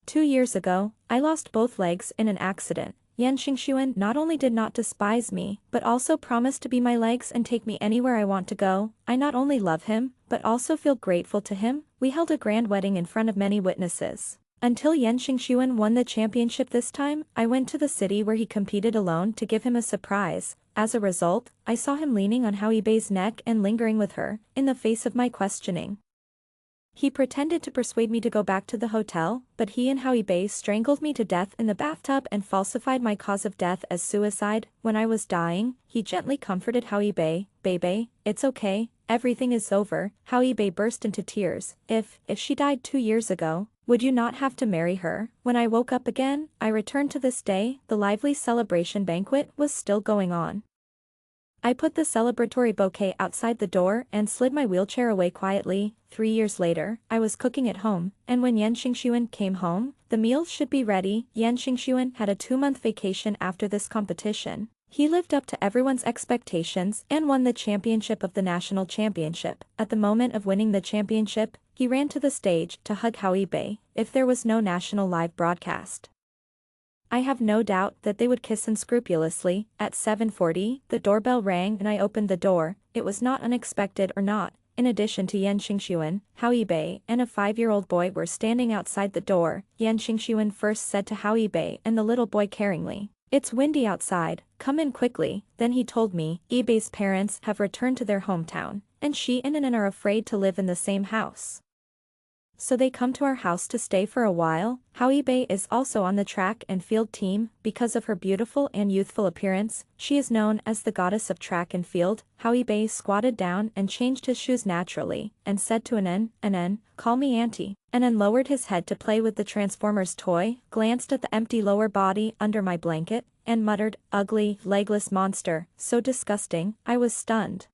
2 years ago, I lost both legs in an accident. Yan Xingxuan not only did not despise me, but also promised to be my legs and take me anywhere I want to go. I not only love him, but also feel grateful to him. We held a grand wedding in front of many witnesses. Until Yan Xingxuan won the championship this time, I went to the city where he competed alone to give him a surprise. As a result, I saw him leaning on Hao Yibei's neck and lingering with her, in the face of my questioning. He pretended to persuade me to go back to the hotel, but he and Hao Yibei strangled me to death in the bathtub and falsified my cause of death as suicide. When I was dying, he gently comforted Hao Yibei. "Baby, it's okay, everything is over." Hao Yibei burst into tears. If she died 2 years ago, would you not have to marry her?" When I woke up again, I returned to this day. The lively celebration banquet was still going on. I put the celebratory bouquet outside the door and slid my wheelchair away quietly. 3 years later, I was cooking at home, and when Yan Xingxuan came home, the meals should be ready. Yan Xingxuan had a 2-month vacation after this competition. He lived up to everyone's expectations and won the championship of the national championship. At the moment of winning the championship, he ran to the stage to hug Hao Yibei, if there was no national live broadcast. I have no doubt that they would kiss unscrupulously. At 7:40, the doorbell rang and I opened the door. It was not unexpected or not. In addition to Yan Xingxuan, Hao Yibei and a 5-year-old boy were standing outside the door. Yan Xingxuan first said to Hao Yibei and the little boy caringly, "It's windy outside, come in quickly." Then he told me, Yibei's parents have returned to their hometown, and she and Anan are afraid to live in the same house. So they come to our house to stay for a while. Hao Yibei is also on the track and field team. Because of her beautiful and youthful appearance, she is known as the goddess of track and field. Hao Yibei squatted down and changed his shoes naturally, and said to Anan, "Anan, call me auntie." Anan lowered his head to play with the Transformers toy, glanced at the empty lower body under my blanket, and muttered, "Ugly, legless monster, so disgusting." I was stunned.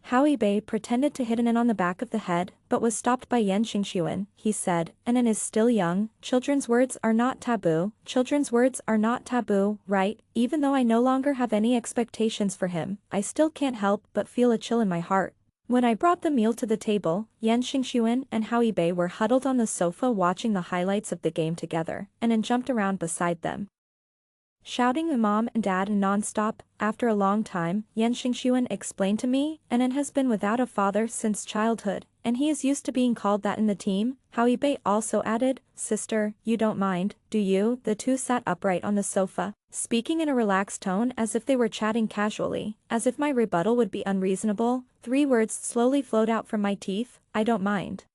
Hao Yibei pretended to hit Anan on the back of the head, but was stopped by Yan Xingxuan. He said, "Anan is still young, children's words are not taboo. Children's words are not taboo, right?" Even though I no longer have any expectations for him, I still can't help but feel a chill in my heart. When I brought the meal to the table, Yan Xingxuan and Hao Yibei were huddled on the sofa watching the highlights of the game together, and Anan jumped around beside them, shouting mom and dad non-stop. After a long time, Yan Xingxuan explained to me, Anan has been without a father since childhood, and he is used to being called that in the team. Hao Yibei also added, "Sister, you don't mind, do you?" The two sat upright on the sofa, speaking in a relaxed tone as if they were chatting casually, as if my rebuttal would be unreasonable. 3 words slowly flowed out from my teeth, "I don't mind."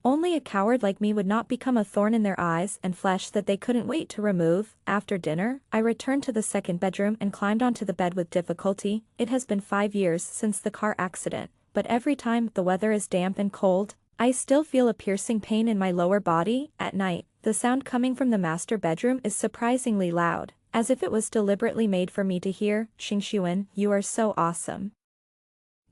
Only a coward like me would not become a thorn in their eyes and flesh that they couldn't wait to remove. After dinner, I returned to the second bedroom and climbed onto the bed with difficulty. It has been 5 years since the car accident, but every time the weather is damp and cold, I still feel a piercing pain in my lower body. At night, the sound coming from the master bedroom is surprisingly loud, as if it was deliberately made for me to hear. "Xingxuan, you are so awesome.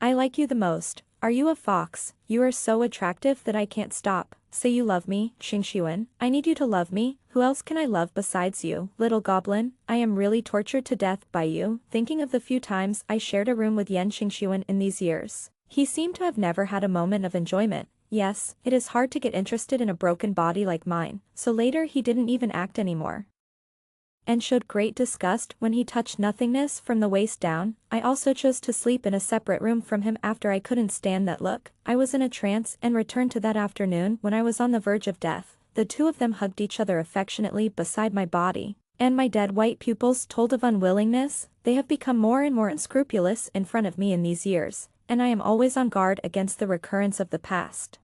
I like you the most. Are you a fox? You are so attractive that I can't stop. Say you love me, Xingxuan. I need you to love me. Who else can I love besides you, little goblin? I am really tortured to death by you." Thinking of the few times I shared a room with Yan Xingxuan in these years, he seemed to have never had a moment of enjoyment. Yes, it is hard to get interested in a broken body like mine, so later he didn't even act anymore, and showed great disgust when he touched nothingness from the waist down. I also chose to sleep in a separate room from him after I couldn't stand that look. I was in a trance and returned to that afternoon when I was on the verge of death. The two of them hugged each other affectionately beside my body, and my dead white pupils told of unwillingness. They have become more and more unscrupulous in front of me in these years, and I am always on guard against the recurrence of the past.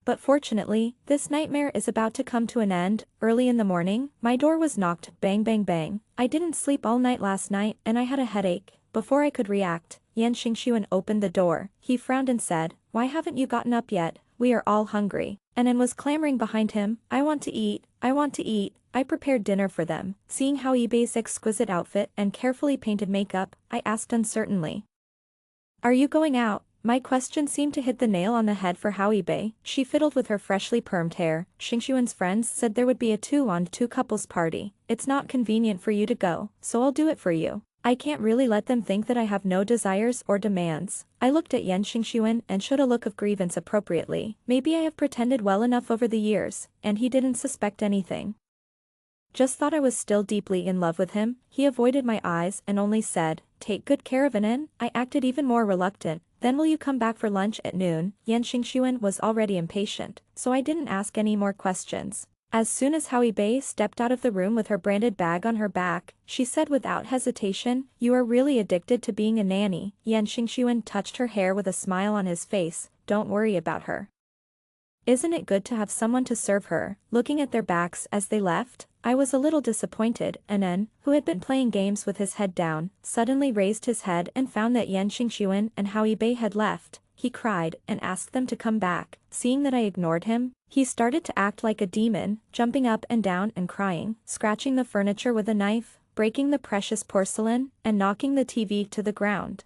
But fortunately, this nightmare is about to come to an end. Early in the morning, my door was knocked, bang bang bang. I didn't sleep all night last night and I had a headache. Before I could react, Yan Xingxuan opened the door. He frowned and said, "Why haven't you gotten up yet? We are all hungry." Anan was clamoring behind him, "I want to eat, I want to eat." I prepared dinner for them. Seeing Hao Yibei's exquisite outfit and carefully painted makeup, I asked uncertainly, "Are you going out?" My question seemed to hit the nail on the head for Hao Yibei. She fiddled with her freshly permed hair. Xingxuan's friends said there would be a 2-on-2 couples party. "It's not convenient for you to go, so I'll do it for you." I can't really let them think that I have no desires or demands. I looked at Yan Xingxuan and showed a look of grievance appropriately. Maybe I have pretended well enough over the years, and he didn't suspect anything. Just thought I was still deeply in love with him. He avoided my eyes and only said, "Take good care of Anan." I acted even more reluctant. "Then will you come back for lunch at noon?" Yan Xingxuan was already impatient, so I didn't ask any more questions. As soon as Howie Bei stepped out of the room with her branded bag on her back, she said without hesitation, "You are really addicted to being a nanny." Yan Xingxuan touched her hair with a smile on his face. "Don't worry about her. Isn't it good to have someone to serve her?" Looking at their backs as they left, I was a little disappointed. Anan, who had been playing games with his head down, suddenly raised his head and found that Yan Xingxuan and Howie Bei had left. He cried and asked them to come back. Seeing that I ignored him, he started to act like a demon, jumping up and down and crying, scratching the furniture with a knife, breaking the precious porcelain, and knocking the TV to the ground.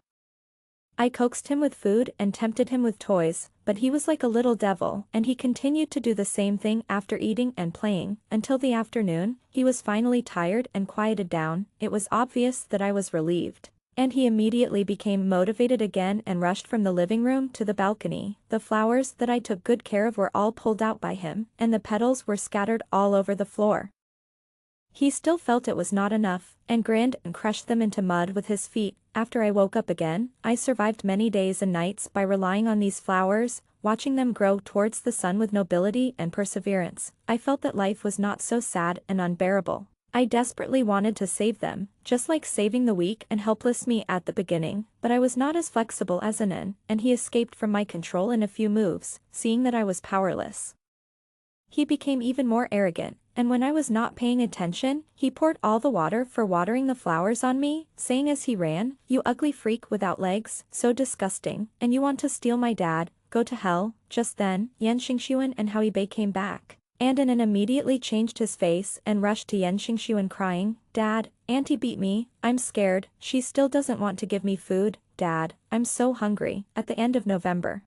I coaxed him with food and tempted him with toys, but he was like a little devil, and he continued to do the same thing after eating and playing. Until the afternoon, he was finally tired and quieted down. It was obvious that I was relieved. And he immediately became motivated again and rushed from the living room to the balcony. The flowers that I took good care of were all pulled out by him, and the petals were scattered all over the floor. He still felt it was not enough, and grinned and crushed them into mud with his feet. After I woke up again, I survived many days and nights by relying on these flowers, watching them grow towards the sun with nobility and perseverance. I felt that life was not so sad and unbearable. I desperately wanted to save them, just like saving the weak and helpless me at the beginning, but I was not as flexible as Anan, and he escaped from my control in a few moves, seeing that I was powerless. He became even more arrogant, and when I was not paying attention, he poured all the water for watering the flowers on me, saying as he ran, "You ugly freak without legs, so disgusting, and you want to steal my dad, go to hell." Just then, Yan Xingxuan and Howie Bei came back. And Anan immediately changed his face and rushed to Yan Xingxuan crying, "Dad, Auntie beat me, I'm scared, she still doesn't want to give me food, Dad, I'm so hungry." At the end of November,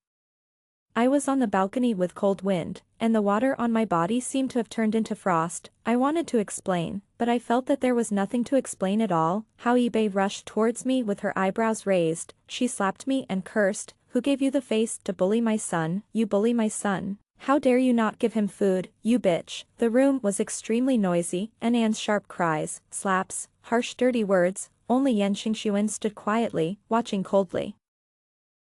I was on the balcony with cold wind, and the water on my body seemed to have turned into frost. I wanted to explain, but I felt that there was nothing to explain at all. Howie Bei rushed towards me with her eyebrows raised. She slapped me and cursed, "Who gave you the face to bully my son? You bully my son. How dare you not give him food, you bitch." The room was extremely noisy, and Anne's sharp cries, slaps, harsh dirty words. Only Yan Xingxuan stood quietly, watching coldly.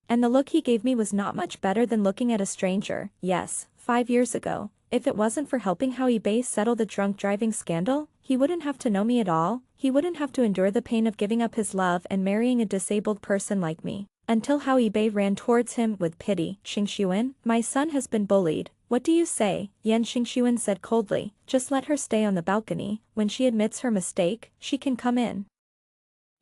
And the look he gave me was not much better than looking at a stranger. Yes, 5 years ago, if it wasn't for helping Howie Bei settle the drunk driving scandal, he wouldn't have to know me at all. He wouldn't have to endure the pain of giving up his love and marrying a disabled person like me. Until Howie Bei ran towards him with pity. "Xingxuan, my son has been bullied. What do you say?" Yan Xingxuan said coldly, "Just let her stay on the balcony. When she admits her mistake, she can come in."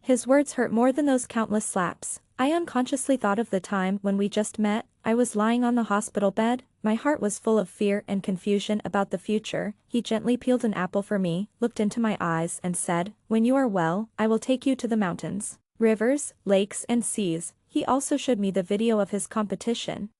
His words hurt more than those countless slaps. I unconsciously thought of the time when we just met. I was lying on the hospital bed. My heart was full of fear and confusion about the future. He gently peeled an apple for me, looked into my eyes and said, "When you are well, I will take you to the mountains, rivers, lakes and seas." He also showed me the video of his competition.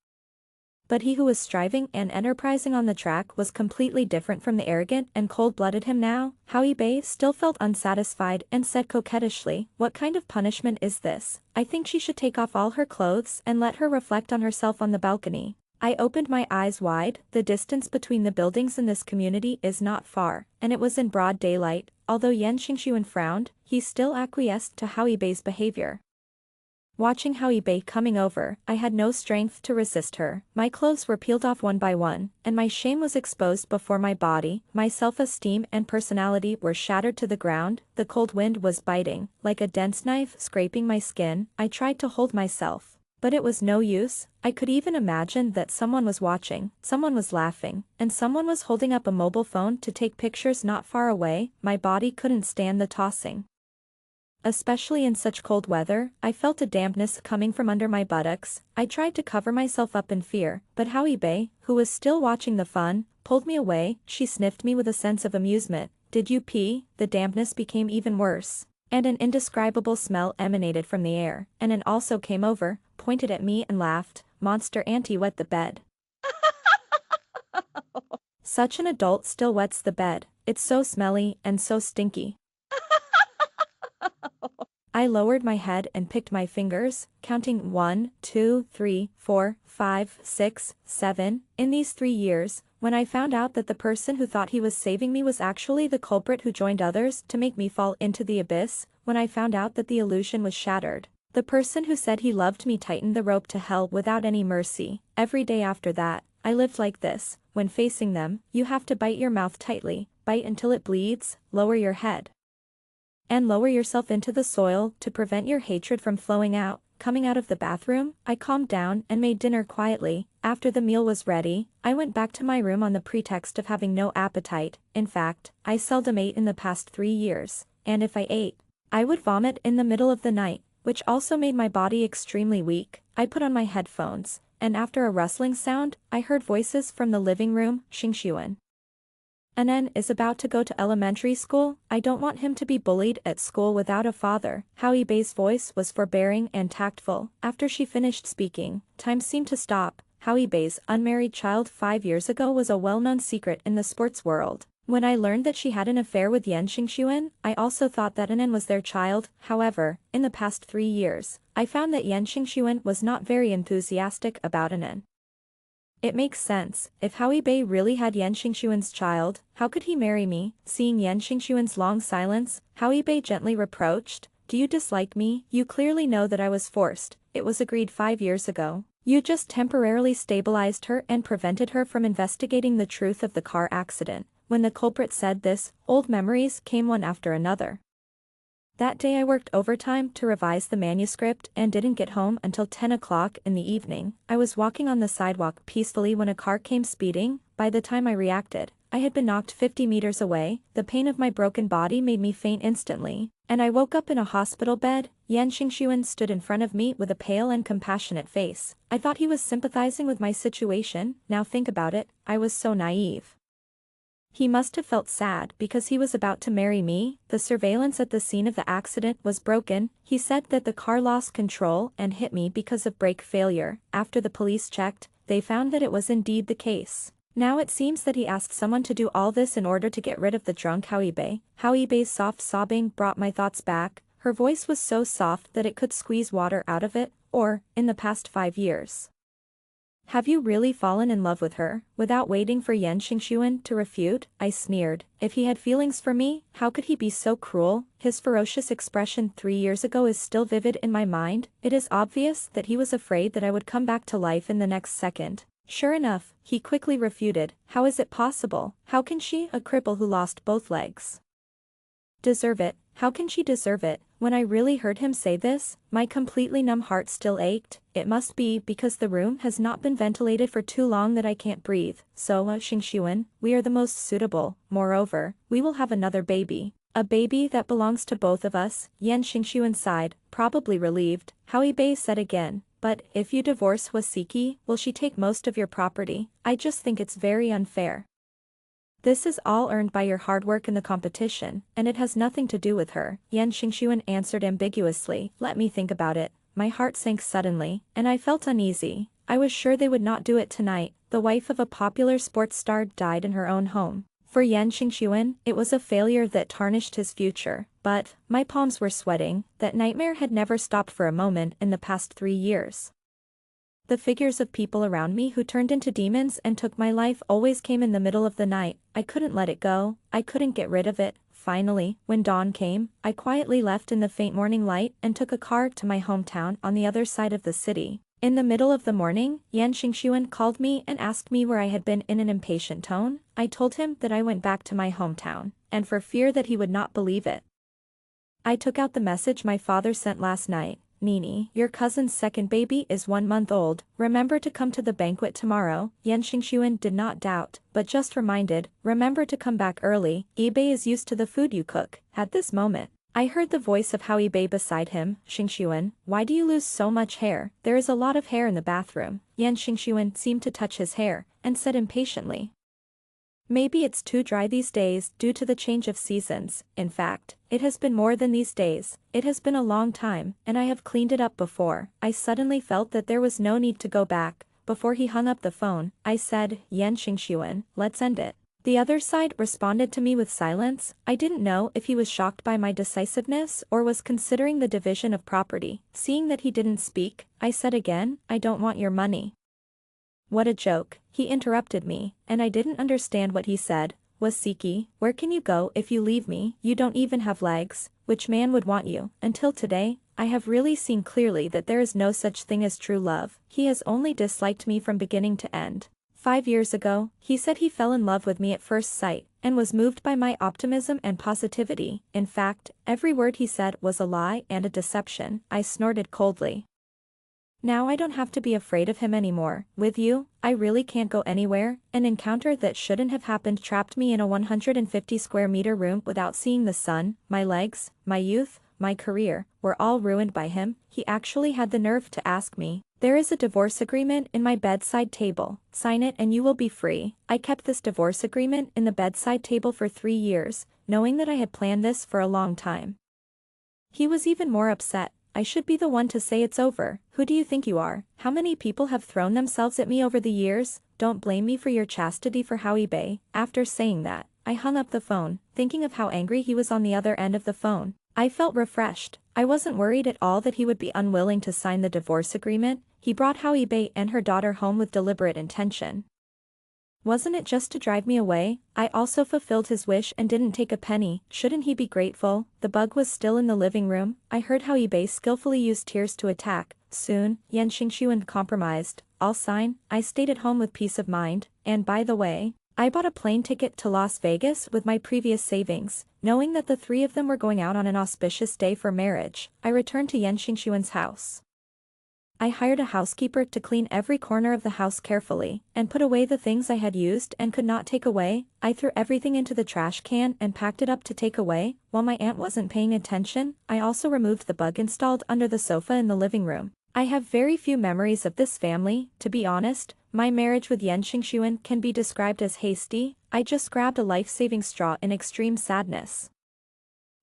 But he who was striving and enterprising on the track was completely different from the arrogant and cold-blooded him now. Howie Bei still felt unsatisfied and said coquettishly, "What kind of punishment is this? I think she should take off all her clothes and let her reflect on herself on the balcony." I opened my eyes wide. The distance between the buildings in this community is not far, and it was in broad daylight. Although Yan Xingxuan frowned, he still acquiesced to Howie Bei's behavior. Watching Howie Bei coming over, I had no strength to resist her. My clothes were peeled off one by one, and my shame was exposed before my body. My self-esteem and personality were shattered to the ground. The cold wind was biting, like a dense knife scraping my skin. I tried to hold myself, but it was no use. I could even imagine that someone was watching, someone was laughing, and someone was holding up a mobile phone to take pictures not far away. My body couldn't stand the tossing. Especially in such cold weather, I felt a dampness coming from under my buttocks. I tried to cover myself up in fear, but Howie Bei, who was still watching the fun, pulled me away. She sniffed me with a sense of amusement. "Did you pee?" The dampness became even worse, and an indescribable smell emanated from the air. And Anne also came over, pointed at me and laughed. "Monster auntie wet the bed." Such an adult still wets the bed. It's so smelly and so stinky. I lowered my head and picked my fingers, counting 1, 2, 3, 4, 5, 6, 7. In these 3 years, when I found out that the person who thought he was saving me was actually the culprit who joined others to make me fall into the abyss, when I found out that the illusion was shattered. The person who said he loved me tightened the rope to hell without any mercy. Every day after that, I lived like this. When facing them, you have to bite your mouth tightly, bite until it bleeds, lower your head, and lower yourself into the soil to prevent your hatred from flowing out. Coming out of the bathroom, I calmed down and made dinner quietly. After the meal was ready, I went back to my room on the pretext of having no appetite. In fact, I seldom ate in the past 3 years, and if I ate, I would vomit in the middle of the night, which also made my body extremely weak. I put on my headphones, and after a rustling sound, I heard voices from the living room. Xingxuan Anen is about to go to elementary school. I don't want him to be bullied at school without a father. Howie Bei's voice was forbearing and tactful. After she finished speaking, time seemed to stop. Howie Bei's unmarried child 5 years ago was a well-known secret in the sports world. When I learned that she had an affair with Yan Xingxuan, I also thought that Anen was their child. However, in the past 3 years, I found that Yan Xingxuan was not very enthusiastic about Anen. It makes sense. If Howie Bei really had Yan Xingxuan's child, how could he marry me? Seeing Yan Xingxuan's long silence, Howie Bei gently reproached, "Do you dislike me? You clearly know that I was forced. It was agreed 5 years ago. You just temporarily stabilized her and prevented her from investigating the truth of the car accident." When the culprit said this, old memories came one after another. That day I worked overtime to revise the manuscript and didn't get home until 10 o'clock in the evening. I was walking on the sidewalk peacefully when a car came speeding. By the time I reacted, I had been knocked 50 meters away. The pain of my broken body made me faint instantly, and I woke up in a hospital bed. Yan Xingxuan stood in front of me with a pale and compassionate face. I thought he was sympathizing with my situation. Now think about it, I was so naive. He must have felt sad because he was about to marry me. The surveillance at the scene of the accident was broken. He said that the car lost control and hit me because of brake failure. After the police checked, they found that it was indeed the case. Now it seems that he asked someone to do all this in order to get rid of the drunk Howie Bei. Howie Bei's soft sobbing brought my thoughts back. Her voice was so soft that it could squeeze water out of it. Or, in the past 5 years. Have you really fallen in love with her? Without waiting for Yan Xingxuan to refute, I sneered. If he had feelings for me, how could he be so cruel? His ferocious expression 3 years ago is still vivid in my mind. It is obvious that he was afraid that I would come back to life in the next second. Sure enough, he quickly refuted. How is it possible? How can she, a cripple who lost both legs, deserve it? How can she deserve it? When I really heard him say this, my completely numb heart still ached. It must be because the room has not been ventilated for too long that I can't breathe. So, Xingxuan, we are the most suitable. Moreover, we will have another baby. A baby that belongs to both of us. Yan Xingxuan sighed, probably relieved. Howie Bei said again, but if you divorce Wasiki, will she take most of your property? I just think it's very unfair. This is all earned by your hard work in the competition, and it has nothing to do with her. Yan Xingxuan answered ambiguously. Let me think about it. My heart sank suddenly, and I felt uneasy. I was sure they would not do it tonight. The wife of a popular sports star died in her own home. For Yan Xingxuan, it was a failure that tarnished his future. But, my palms were sweating. That nightmare had never stopped for a moment in the past 3 years. The figures of people around me who turned into demons and took my life always came in the middle of the night. I couldn't let it go. I couldn't get rid of it. Finally, when dawn came, I quietly left in the faint morning light and took a car to my hometown on the other side of the city. In the middle of the morning, Yan Xingxuan called me and asked me where I had been in an impatient tone. I told him that I went back to my hometown, and for fear that he would not believe it, I took out the message my father sent last night. Nini, your cousin's second baby is 1 month old. Remember to come to the banquet tomorrow. Yan Xingxuan did not doubt, but just reminded, remember to come back early. eBay is used to the food you cook. At this moment, I heard the voice of Howie Bei beside him. Xingxuan, why do you lose so much hair? There is a lot of hair in the bathroom. Yan Xingxuan seemed to touch his hair, and said impatiently, maybe it's too dry these days due to the change of seasons. In fact, it has been more than these days. It has been a long time, and I have cleaned it up before. I suddenly felt that there was no need to go back. Before he hung up the phone, I said, Yan Xingxuan, let's end it. The other side responded to me with silence. I didn't know if he was shocked by my decisiveness or was considering the division of property. Seeing that he didn't speak, I said again, I don't want your money. What a joke, he interrupted me, and I didn't understand what he said. Was Siki, where can you go if you leave me? You don't even have legs. Which man would want you? Until today, I have really seen clearly that there is no such thing as true love. He has only disliked me from beginning to end. 5 years ago, he said he fell in love with me at first sight, and was moved by my optimism and positivity. In fact, every word he said was a lie and a deception. I snorted coldly. Now I don't have to be afraid of him anymore. With you, I really can't go anywhere. An encounter that shouldn't have happened trapped me in a 150 square meter room without seeing the sun. My legs, my youth, my career, were all ruined by him. He actually had the nerve to ask me, "There is a divorce agreement in my bedside table. Sign it and you will be free." I kept this divorce agreement in the bedside table for 3 years, knowing that I had planned this for a long time. He was even more upset. I should be the one to say it's over. Who do you think you are? How many people have thrown themselves at me over the years? Don't blame me for your chastity for Howie Bay. After saying that, I hung up the phone, thinking of how angry he was on the other end of the phone. I felt refreshed. I wasn't worried at all that he would be unwilling to sign the divorce agreement. He brought Howie Bay and her daughter home with deliberate intention. Wasn't it just to drive me away? I also fulfilled his wish and didn't take a penny. Shouldn't he be grateful? The bug was still in the living room. I heard how eBay skillfully used tears to attack. Soon, Yan Xingshuan compromised. I'll sign. I stayed at home with peace of mind. And by the way, I bought a plane ticket to Las Vegas with my previous savings. Knowing that the 3 of them were going out on an auspicious day for marriage, I returned to Yan Xingshuan's house. I hired a housekeeper to clean every corner of the house carefully, and put away the things I had used and could not take away. I threw everything into the trash can and packed it up to take away. While my aunt wasn't paying attention, I also removed the bug installed under the sofa in the living room. I have very few memories of this family. To be honest, my marriage with Yan Xingshuan can be described as hasty. I just grabbed a life-saving straw in extreme sadness.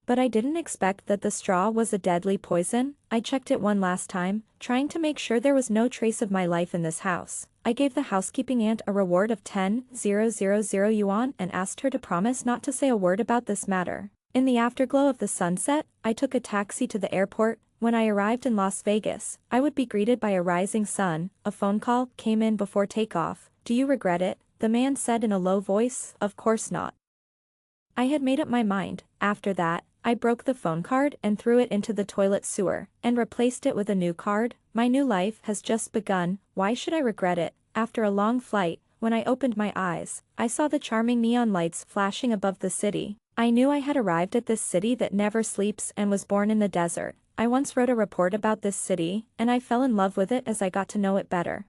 But I didn't expect that the straw was a deadly poison. I checked it one last time, trying to make sure there was no trace of my life in this house. I gave the housekeeping aunt a reward of 10,000 yuan and asked her to promise not to say a word about this matter. In the afterglow of the sunset, I took a taxi to the airport. When I arrived in Las Vegas, I would be greeted by a rising sun. A phone call came in before takeoff. "Do you regret it?" the man said in a low voice. "Of course not." I had made up my mind. After that, I broke the phone card and threw it into the toilet sewer, and replaced it with a new card. My new life has just begun. Why should I regret it? After a long flight, when I opened my eyes, I saw the charming neon lights flashing above the city. I knew I had arrived at this city that never sleeps and was born in the desert. I once wrote a report about this city, and I fell in love with it as I got to know it better.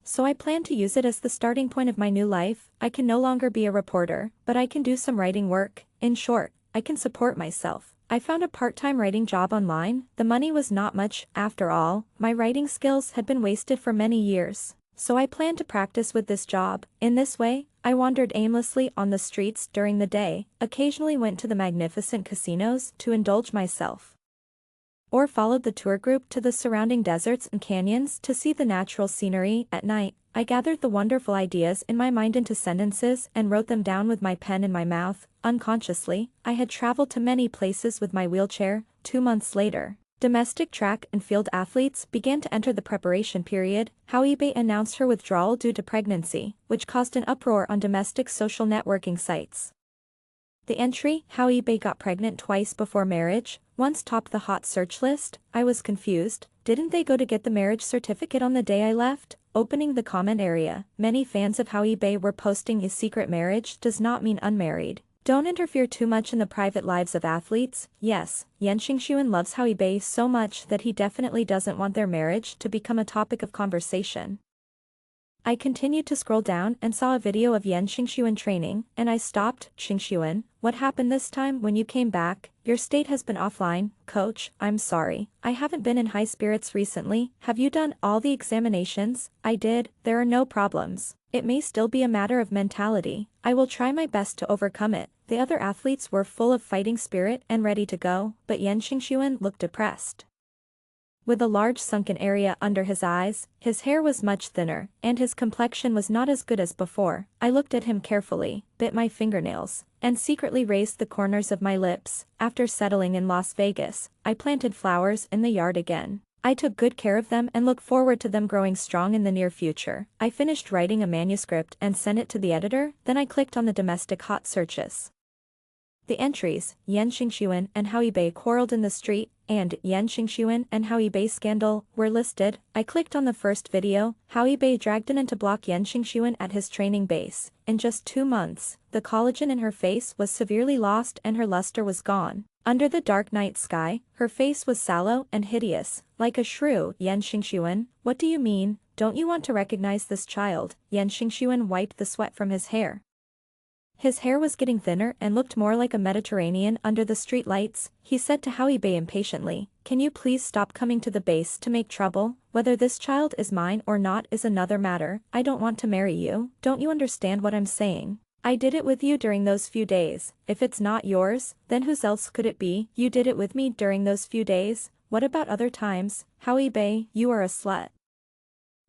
So I plan to use it as the starting point of my new life. I can no longer be a reporter, but I can do some writing work. In short, I can support myself. I found a part-time writing job online. The money was not much. After all, my writing skills had been wasted for many years. So I planned to practice with this job. In this way, I wandered aimlessly on the streets during the day, occasionally went to the magnificent casinos to indulge myself, or followed the tour group to the surrounding deserts and canyons to see the natural scenery. At night, I gathered the wonderful ideas in my mind into sentences and wrote them down with my pen in my mouth. Unconsciously, I had traveled to many places with my wheelchair. 2 months later, domestic track and field athletes began to enter the preparation period. Howie Bay announced her withdrawal due to pregnancy, which caused an uproar on domestic social networking sites. The entry, "Howie Bay got pregnant twice before marriage," once topped the hot search list. I was confused. Didn't they go to get the marriage certificate on the day I left? Opening the comment area, many fans of Howie Bay were posting his secret marriage does not mean unmarried. Don't interfere too much in the private lives of athletes. Yes, Yan Xingshuan loves Howie Bay so much that he definitely doesn't want their marriage to become a topic of conversation. I continued to scroll down and saw a video of Yan Xingshuan training, and I stopped. "Xingshuan, what happened this time when you came back? Your state has been offline." "Coach, I'm sorry. I haven't been in high spirits recently." "Have you done all the examinations?" "I did. There are no problems. It may still be a matter of mentality. I will try my best to overcome it." The other athletes were full of fighting spirit and ready to go, but Yan Xingshuan looked depressed. with a large sunken area under his eyes, his hair was much thinner, and his complexion was not as good as before. I looked at him carefully, bit my fingernails, and secretly raised the corners of my lips. After settling in Las Vegas, I planted flowers in the yard again. I took good care of them and look forward to them growing strong in the near future. I finished writing a manuscript and sent it to the editor, then I clicked on the domestic hot searches. The entries, Yan Xingxuan and How eBay quarreled in the street, and Yan Xingxuan and How eBay scandal, were listed. I clicked on the first video, How eBay dragged in to block Yan Xingxuan at his training base. In just 2 months, the collagen in her face was severely lost and her luster was gone. Under the dark night sky, her face was sallow and hideous, like a shrew. Yan Xingxuan, what do you mean? Don't you want to recognize this child? Yan Xingxuan wiped the sweat from his hair. His hair was getting thinner and looked more like a Mediterranean under the street lights. He said to How eBay impatiently, can you please stop coming to the base to make trouble? Whether this child is mine or not is another matter. I don't want to marry you. Don't you understand what I'm saying? I did it with you during those few days. If it's not yours, then whose else could it be? You did it with me during those few days. What about other times? How eBay, you are a slut.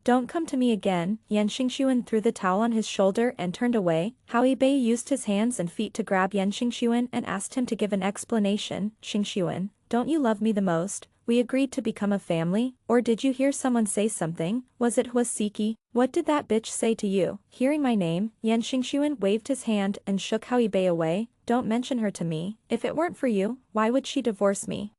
Don't come to me again. Yan Xingxuan threw the towel on his shoulder and turned away. How eBay used his hands and feet to grab Yan Xingxuan and asked him to give an explanation. Xingxuan, don't you love me the most? We agreed to become a family, or did you hear someone say something? Was it Huasiki? What did that bitch say to you? Hearing my name, Yan Xingxuan waved his hand and shook How eBay away. Don't mention her to me. If it weren't for you, why would she divorce me?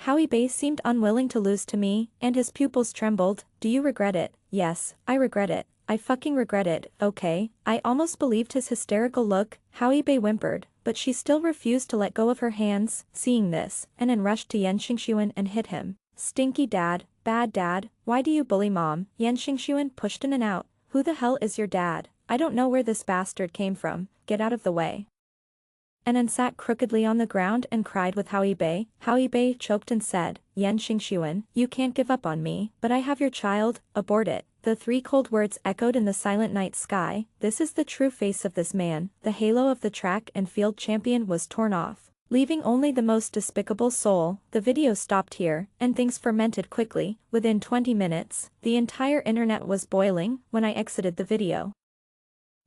How eBay seemed unwilling to lose to me, and his pupils trembled. Do you regret it? Yes, I regret it. I fucking regret it, okay? I almost believed his hysterical look. How eBay whimpered, but she still refused to let go of her hands. Seeing this, and then rushed to Yan Xingxuan and hit him. Stinky dad, bad dad, why do you bully mom? Yan Xingxuan pushed in and out. Who the hell is your dad? I don't know where this bastard came from. Get out of the way. And then sat crookedly on the ground and cried with How eBay. How eBay choked and said, Yan Xingxuan, you can't give up on me, but I have your child, abort it. The 3 cold words echoed in the silent night sky. This is the true face of this man. The halo of the track and field champion was torn off, leaving only the most despicable soul. The video stopped here, and things fermented quickly. Within 20 minutes, the entire internet was boiling. When I exited the video,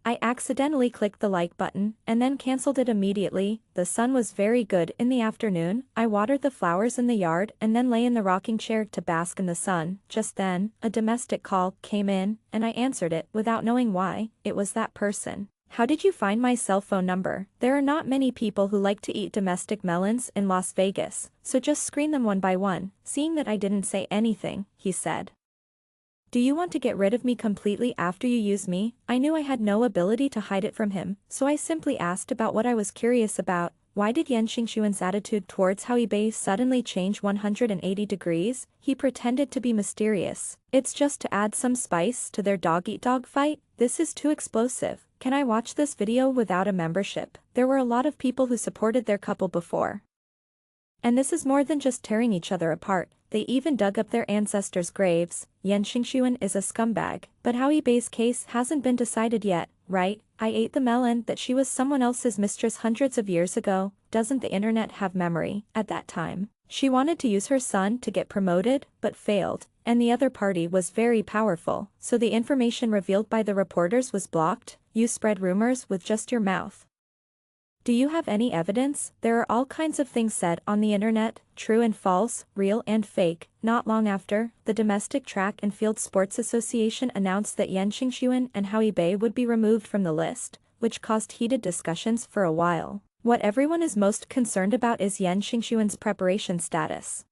I accidentally clicked the like button, and then cancelled it immediately. The sun was very good in the afternoon. I watered the flowers in the yard and then lay in the rocking chair to bask in the sun. Just then, a domestic call came in, and I answered it without knowing why. It was that person. How did you find my cell phone number? There are not many people who like to eat domestic melons in Las Vegas, so just screen them one by one. Seeing that I didn't say anything, he said, do you want to get rid of me completely after you use me? I knew I had no ability to hide it from him, so I simply asked about what I was curious about. Why did Yan Xingxuan's attitude towards How eBay suddenly change 180 degrees? He pretended to be mysterious. It's just to add some spice to their dog-eat-dog fight? This is too explosive. Can I watch this video without a membership? There were a lot of people who supported their couple before. And this is more than just tearing each other apart. They even dug up their ancestors' graves. Yan Xingxuan is a scumbag, but How eBay's case hasn't been decided yet, right? I ate the melon that she was someone else's mistress hundreds of years ago. Doesn't the internet have memory? At that time, she wanted to use her son to get promoted, but failed, and the other party was very powerful, so the information revealed by the reporters was blocked. You spread rumors with just your mouth. Do you have any evidence? There are all kinds of things said on the internet, true and false, real and fake. Not long after, the Domestic Track and Field Sports Association announced that Yan Xingxuan and How eBay would be removed from the list, which caused heated discussions for a while. What everyone is most concerned about is Yan Xingxuan's preparation status.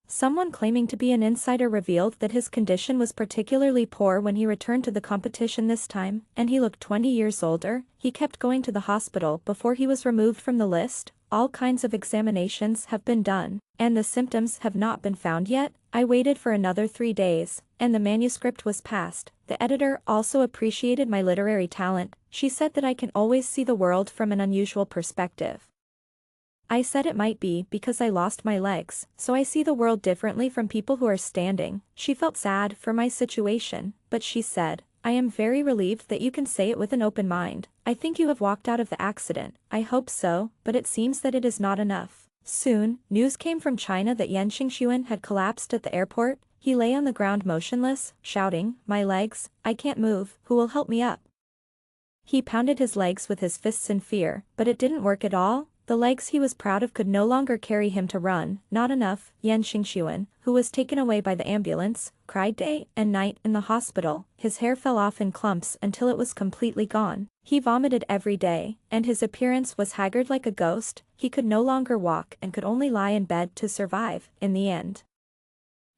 Someone claiming to be an insider revealed that his condition was particularly poor when he returned to the competition this time, and he looked 20 years older. He kept going to the hospital before he was removed from the list. All kinds of examinations have been done, and the symptoms have not been found yet. I waited for another 3 days, and the manuscript was passed. The editor also appreciated my literary talent. She said that I can always see the world from an unusual perspective. I said it might be because I lost my legs, so I see the world differently from people who are standing. She felt sad for my situation, but she said, I am very relieved that you can say it with an open mind. I think you have walked out of the accident. I hope so, but it seems that it is not enough. Soon, news came from China that Yan Xingxuan had collapsed at the airport. He lay on the ground motionless, shouting, "My legs, I can't move, who will help me up?" He pounded his legs with his fists in fear, but it didn't work at all. The legs he was proud of could no longer carry him to run. Not enough. Yan Xingxuan, who was taken away by the ambulance, cried day and night in the hospital. His hair fell off in clumps until it was completely gone. He vomited every day, and his appearance was haggard like a ghost. He could no longer walk and could only lie in bed to survive. In the end,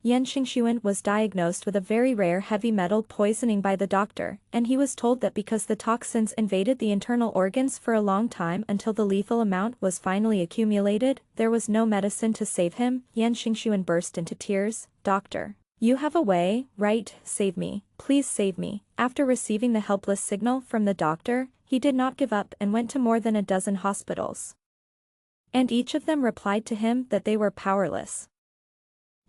Yan Xingxuan was diagnosed with a very rare heavy metal poisoning by the doctor, and he was told that because the toxins invaded the internal organs for a long time until the lethal amount was finally accumulated, there was no medicine to save him. Yan Xingxuan burst into tears. "Doctor, you have a way, right? Save me, please save me." After receiving the helpless signal from the doctor, he did not give up and went to more than a dozen hospitals. And each of them replied to him that they were powerless.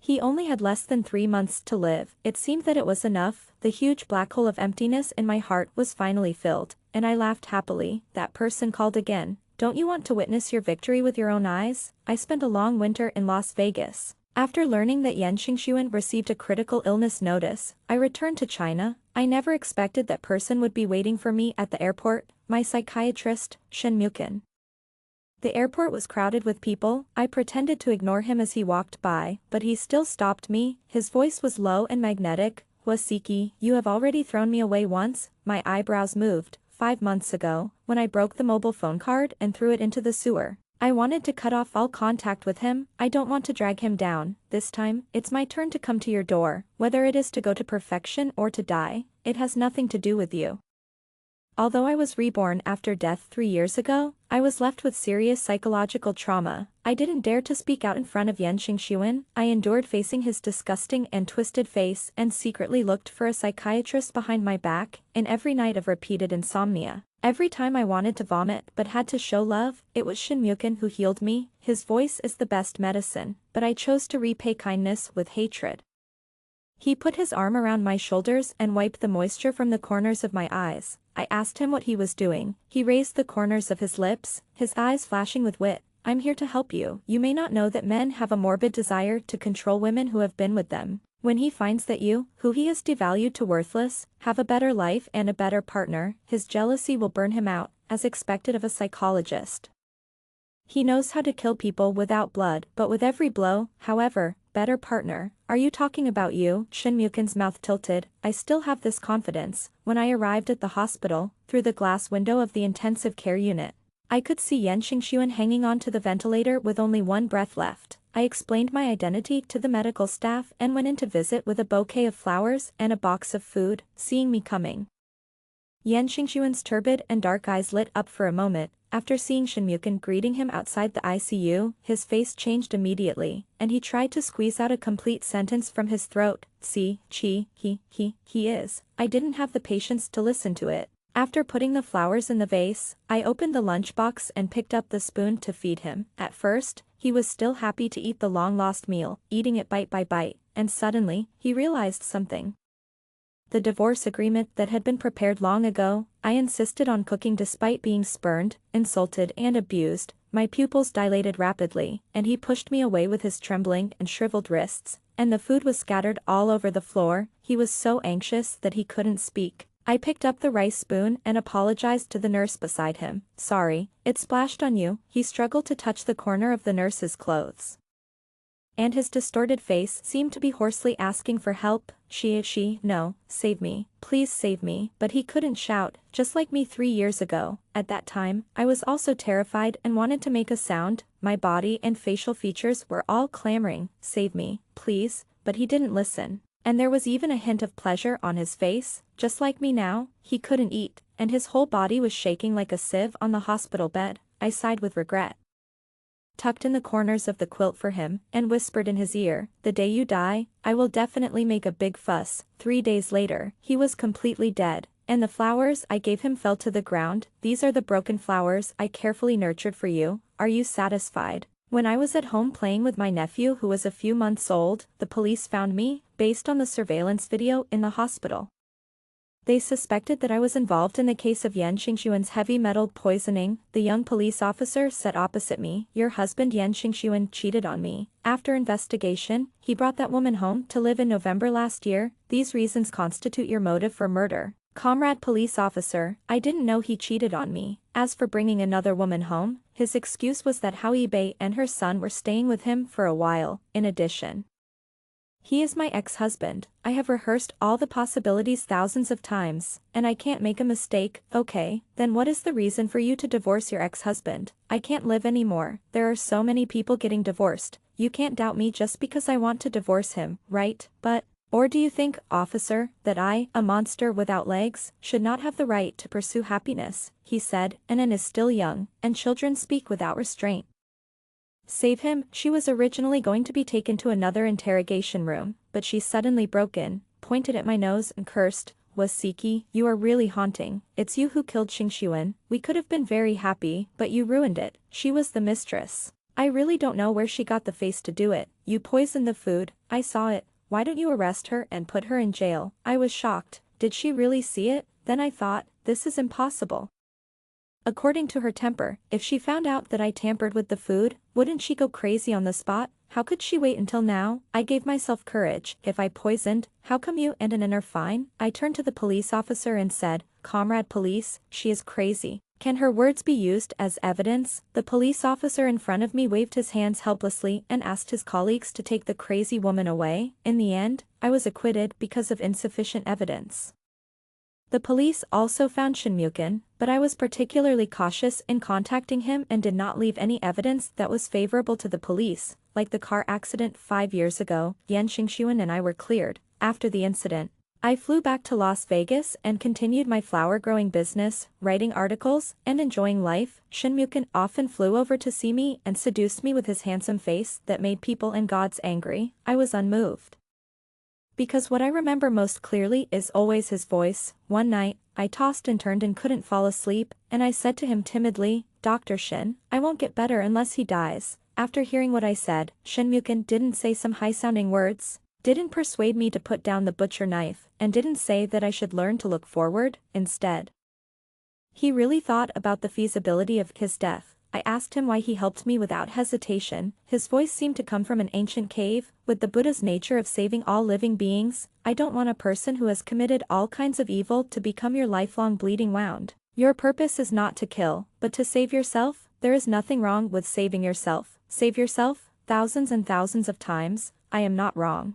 He only had less than 3 months to live. It seemed that it was enough. The huge black hole of emptiness in my heart was finally filled, and I laughed happily. That person called again. "Don't you want to witness your victory with your own eyes?" I spent a long winter in Las Vegas. After learning that Yan Xingxuan received a critical illness notice, I returned to China. I never expected that person would be waiting for me at the airport, my psychiatrist, Shen Mukin. The airport was crowded with people. I pretended to ignore him as he walked by, but he still stopped me. His voice was low and magnetic. "Wasiki, you have already thrown me away once." My eyebrows moved. 5 months ago, when I broke the mobile phone card and threw it into the sewer. I wanted to cut off all contact with him. I don't want to drag him down. This time, it's my turn to come to your door. Whether it is to go to perfection or to die, it has nothing to do with you. Although I was reborn after death 3 years ago, I was left with serious psychological trauma. I didn't dare to speak out in front of Yan Xingxuan. I endured facing his disgusting and twisted face and secretly looked for a psychiatrist behind my back. In every night of repeated insomnia, every time I wanted to vomit but had to show love, it was Shen Mukin who healed me. His voice is the best medicine, but I chose to repay kindness with hatred. He put his arm around my shoulders and wiped the moisture from the corners of my eyes. I asked him what he was doing. He raised the corners of his lips, his eyes flashing with wit. "I'm here to help you. You may not know that men have a morbid desire to control women who have been with them. When he finds that you, who he has devalued to worthless, have a better life and a better partner, his jealousy will burn him out, as expected of a psychologist. He knows how to kill people without blood, but with every blow. However, better partner. Are you talking about you?" Shen Mukin's mouth tilted. I still have this confidence. When I arrived at the hospital, through the glass window of the intensive care unit, I could see Yan Xingxuan hanging onto the ventilator with only 1 breath left. I explained my identity to the medical staff and went in to visit with a bouquet of flowers and a box of food. Seeing me coming, Yan Xingxuan's turbid and dark eyes lit up for a moment. After seeing Shen Mukin greeting him outside the ICU, his face changed immediately, and he tried to squeeze out a complete sentence from his throat. "See, he is." I didn't have the patience to listen to it. After putting the flowers in the vase, I opened the lunchbox and picked up the spoon to feed him. At first, he was still happy to eat the long-lost meal, eating it bite by bite, and suddenly, he realized something. The divorce agreement that had been prepared long ago. I insisted on cooking despite being spurned, insulted and abused. My pupils dilated rapidly, and he pushed me away with his trembling and shriveled wrists, and the food was scattered all over the floor. He was so anxious that he couldn't speak. I picked up the rice spoon and apologized to the nurse beside him. "Sorry, it splashed on you." He struggled to touch the corner of the nurse's clothes, and his distorted face seemed to be hoarsely asking for help. No, save me, please save me." But he couldn't shout, just like me 3 years ago. At that time, I was also terrified and wanted to make a sound. My body and facial features were all clamoring, "Save me, please," but he didn't listen. And there was even a hint of pleasure on his face. Just like me now, he couldn't eat, and his whole body was shaking like a sieve on the hospital bed. I sighed with regret, tucked in the corners of the quilt for him, and whispered in his ear, "The day you die, I will definitely make a big fuss." 3 days later, he was completely dead, and the flowers I gave him fell to the ground. "These are the broken flowers I carefully nurtured for you. Are you satisfied?" When I was at home playing with my nephew who was a few months old, the police found me, based on the surveillance video in the hospital. They suspected that I was involved in the case of Yan Xingxuan's heavy metal poisoning. The young police officer sat opposite me. Your husband Yan Xingxuan cheated on me. After investigation, he brought that woman home to live in November last year. These reasons constitute your motive for murder. Comrade police officer, I didn't know he cheated on me. As for bringing another woman home, his excuse was that Hao Yibei and her son were staying with him for a while. In addition, he is my ex-husband. I have rehearsed all the possibilities thousands of times, and I can't make a mistake. Okay, then what is the reason for you to divorce your ex-husband? I can't live anymore. There are so many people getting divorced. You can't doubt me just because I want to divorce him, right? Or do you think, officer, that I, a monster without legs, should not have the right to pursue happiness? He said, Anan is still young, and children speak without restraint. Save him. She was originally going to be taken to another interrogation room, but she suddenly broke in, pointed at my nose and cursed, was Siki, you are really haunting. It's you who killed Xingxuan. We could have been very happy, but you ruined it. She was the mistress. I really don't know where she got the face to do it. You poisoned the food. I saw it. Why don't you arrest her and put her in jail? I was shocked. Did she really see it? Then I thought, this is impossible. According to her temper, if she found out that I tampered with the food, wouldn't she go crazy on the spot? How could she wait until now? I gave myself courage. If I poisoned, how come you and Anan are fine? I turned to the police officer and said, Comrade police, she is crazy. Can her words be used as evidence? The police officer in front of me waved his hands helplessly and asked his colleagues to take the crazy woman away. In the end, I was acquitted because of insufficient evidence. The police also found Shinmyukin, but I was particularly cautious in contacting him and did not leave any evidence that was favorable to the police, like the car accident 5 years ago. Yan Xingxuan and I were cleared. After the incident, I flew back to Las Vegas and continued my flower-growing business, writing articles, and enjoying life. Shinmyukin often flew over to see me and seduced me with his handsome face that made people and gods angry. I was unmoved, because what I remember most clearly is always his voice. One night, I tossed and turned and couldn't fall asleep, and I said to him timidly, Dr. Shin, I won't get better unless he dies. After hearing what I said, Shinmyukin didn't say some high-sounding words, didn't persuade me to put down the butcher knife, and didn't say that I should learn to look forward. Instead, he really thought about the feasibility of his death. I asked him why he helped me without hesitation. His voice seemed to come from an ancient cave, with the Buddha's nature of saving all living beings. I don't want a person who has committed all kinds of evil to become your lifelong bleeding wound. Your purpose is not to kill, but to save yourself. There is nothing wrong with saving yourself. Save yourself, thousands and thousands of times. I am not wrong.